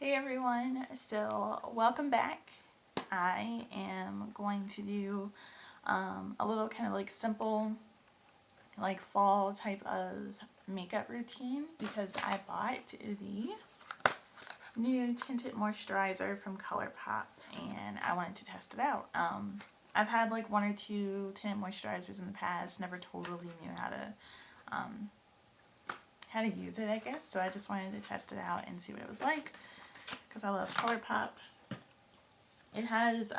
Hey everyone, so welcome back. I am going to do a little kind of like simple like fall type of makeup routine because I bought the new tinted moisturizer from Colourpop and I wanted to test it out. I've had like one or two tinted moisturizers in the past, never totally knew how to use it, I guess, so I just wanted to test it out and see what it was like because I love Colourpop. It has,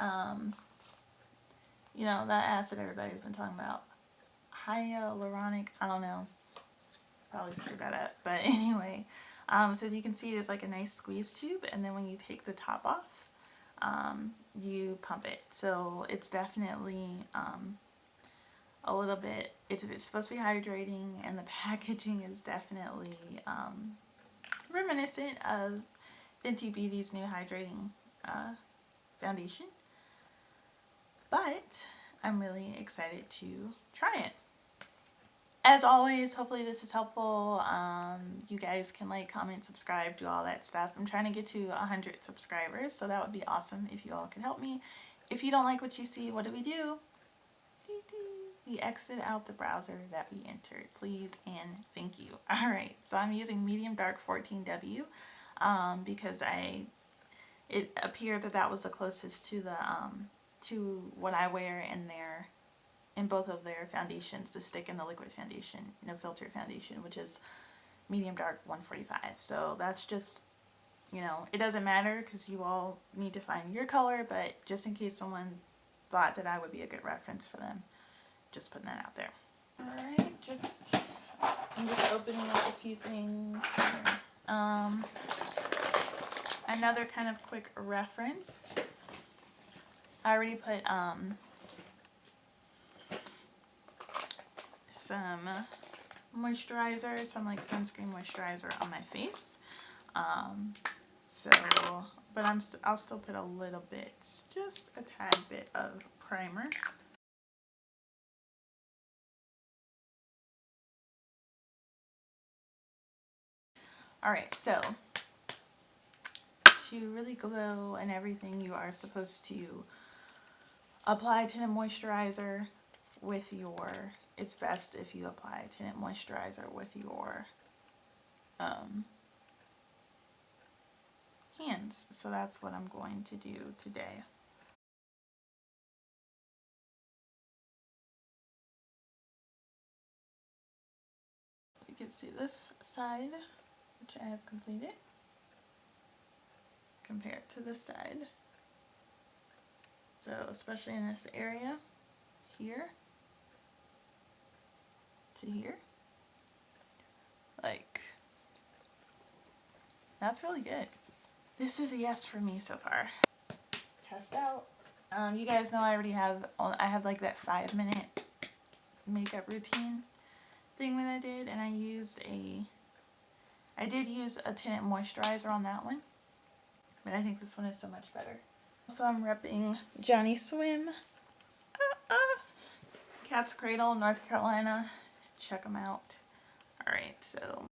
you know, that acid everybody's been talking about. Hyaluronic, I don't know. Probably screwed that up. But anyway, so as you can see, there's like a nice squeeze tube. And then when you take the top off, you pump it. So it's definitely a little bit, it's supposed to be hydrating. And the packaging is definitely reminiscent of Fenty Beauty's new hydrating foundation, but I'm really excited to try it. As always, hopefully this is helpful. You guys can like, comment, subscribe, do all that stuff. I'm trying to get to 100 subscribers, so that would be awesome if you all could help me. If you don't like what you see, what do? We exit out the browser that we entered, please and thank you. Alright, so I'm using medium dark 14W because it appeared that was the closest to the to what I wear in both of their foundations, the stick and the liquid foundation, no filter foundation, which is medium dark 145. So that's just, you know, it doesn't matter because you all need to find your color, but just in case someone thought that I would be a good reference for them, just putting that out there. Alright, I'm just opening up a few things here. Another kind of quick reference. I already put some moisturizer, some like sunscreen moisturizer on my face. But I'll still put a little bit, just a tad bit of primer. Alright, so to really glow and everything, you are supposed to apply tinted moisturizer with your, it's best if you apply tinted moisturizer with your hands. So that's what I'm going to do today. You can see this side, which I have completed, compared to this side. So especially in this area, here to here, like, that's really good. This is a yes for me so far. Test out. You guys know I already have, I have like that 5-minute makeup routine thing that I did, and I did use a tinted moisturizer on that one, but I think this one is so much better. So I'm repping Johnny Swim, Cat's Cradle, North Carolina. Check them out. Alright, so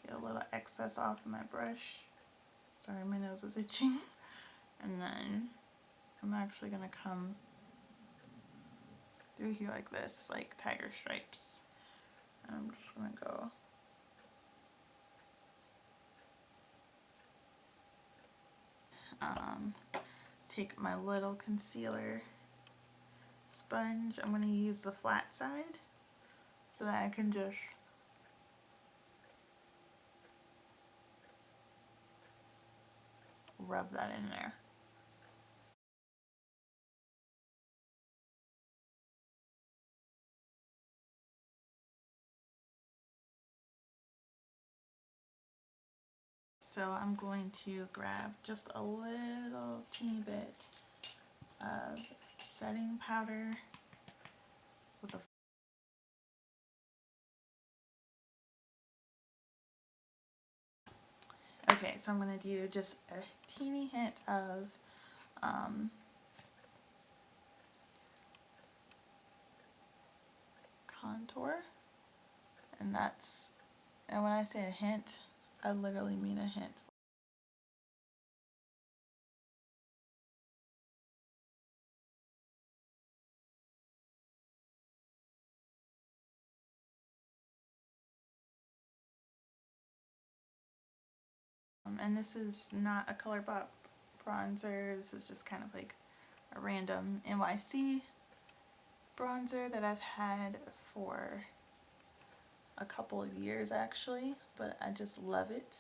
get a little excess off of my brush. Sorry, my nose was itching. And then I'm actually going to come through here like this, like tiger stripes. And I'm just going to go take my little concealer sponge. I'm going to use the flat side so that I can just rub that in there. So I'm going to grab just a little teeny bit of setting powder with a okay, so I'm going to do just a teeny hint of contour contour. And when I say a hint, I literally mean a hint. And this is not a Colourpop bronzer. This is just kind of like a random NYC bronzer that I've had for a couple of years actually, but I just love it.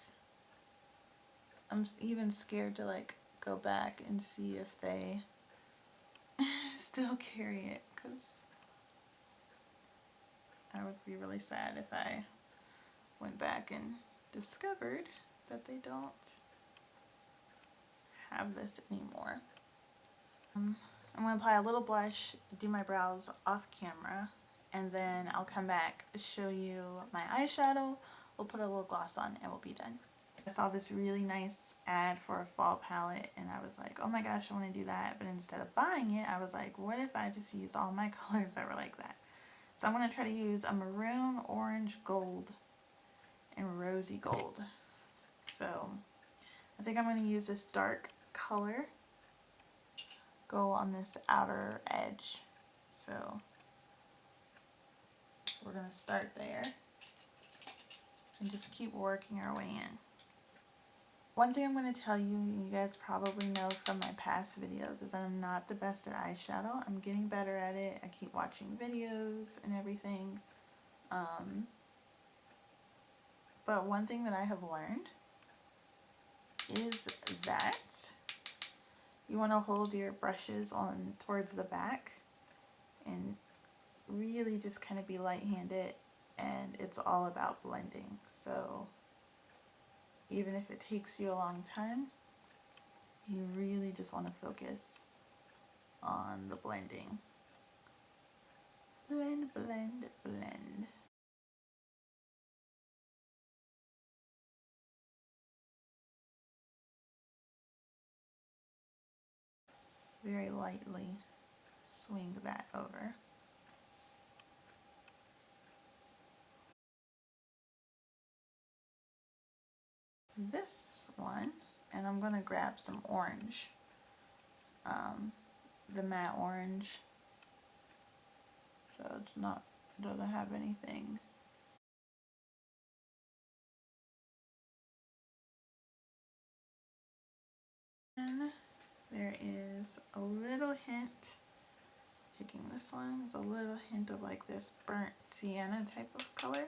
I'm even scared to like go back and see if they still carry it, because I would be really sad if I went back and discovered that they don't have this anymore. I'm going to apply a little blush, do my brows off camera, and then I'll come back, show you my eyeshadow, we'll put a little gloss on, and we'll be done. I saw this really nice ad for a fall palette, and I was like, oh my gosh, I want to do that, but instead of buying it, I was like, what if I just used all my colors that were like that? So I'm going to try to use a maroon, orange, gold, and rosy gold. So I think I'm going to use this dark color, go on this outer edge. So we're going to start there and just keep working our way in. One thing I'm going to tell you, you guys probably know from my past videos, is that I'm not the best at eyeshadow. I'm getting better at it. I keep watching videos and everything. But one thing that I have learned is that you want to hold your brushes on towards the back and really just kind of be light-handed, and it's all about blending. So even if it takes you a long time, you really just want to focus on the blending. Blend, blend, blend. Very lightly swing that over. This one, and I'm going to grab some orange, the matte orange, so it's not, doesn't have anything. And there is a little hint, taking this one, it's a little hint of like this burnt sienna type of color.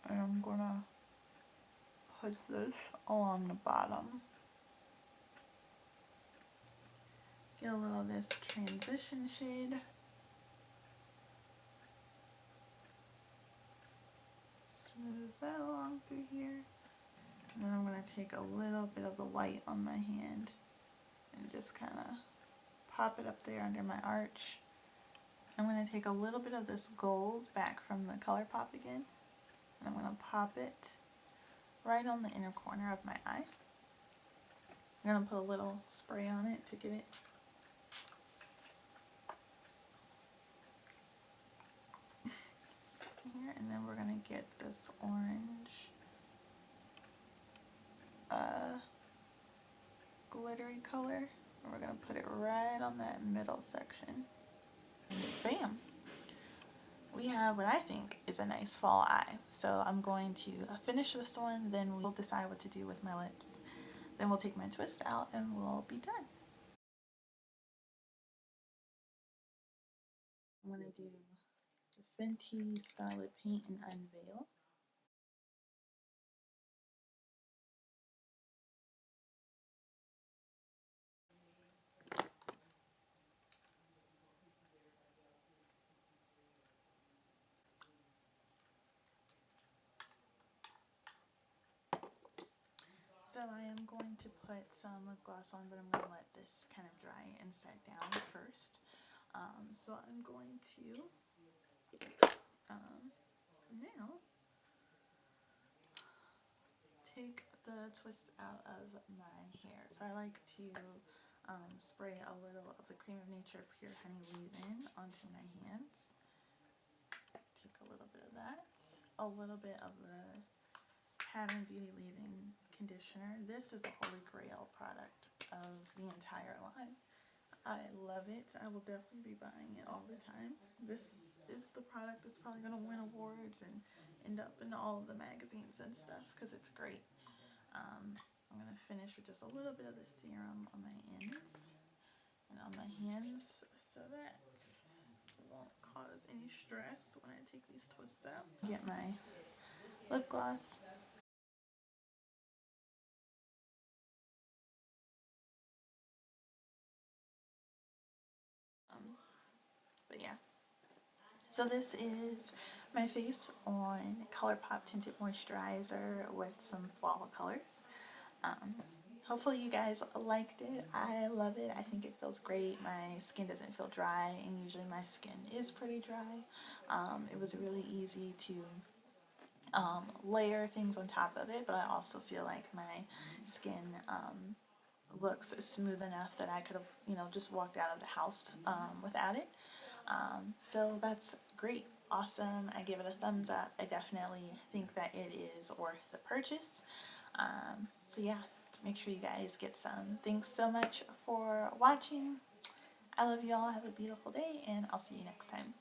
And I'm gonna put this along the bottom. Get a little of this transition shade. Smooth that along through here. And then I'm going to take a little bit of the white on my hand and just kind of pop it up there under my arch. I'm going to take a little bit of this gold back from the Colourpop again, and I'm going to pop it right on the inner corner of my eye. I'm going to put a little spray on it to get it here, and then we're going to get this orange glittery color, and we're going to put it right on that middle section. Bam! We have what I think is a nice fall eye. So I'm going to finish this one, then we'll decide what to do with my lips. Then we'll take my twist out and we'll be done. I'm going to do the Fenty Soft Paint and Unveil. So I am going to put some lip gloss on, but I'm going to let this kind of dry and set down first. So I'm going to now take the twist out of my hair. So I like to spray a little of the Cream of Nature Pure Honey Leave-In onto my hands. Take a little bit of that. A little bit of the Pattern Beauty Leave-In Conditioner. This is the holy grail product of the entire line. I love it. I will definitely be buying it all the time. This is the product that's probably going to win awards and end up in all of the magazines and stuff because it's great. I'm going to finish with just a little bit of the serum on my ends and on my hands so that it won't cause any stress when I take these twists out. Get my lip gloss. But yeah. So this is my face on Colourpop Tinted Moisturizer with some fall colors. Hopefully you guys liked it. I love it. I think it feels great. My skin doesn't feel dry, and usually my skin is pretty dry. It was really easy to layer things on top of it, but I also feel like my skin looks smooth enough that I could have, you know, just walked out of the house without it. So that's great. Awesome. I give it a thumbs up. I definitely think that it is worth the purchase. So yeah, make sure you guys get some. Thanks so much for watching. I love you all. Have a beautiful day, and I'll see you next time.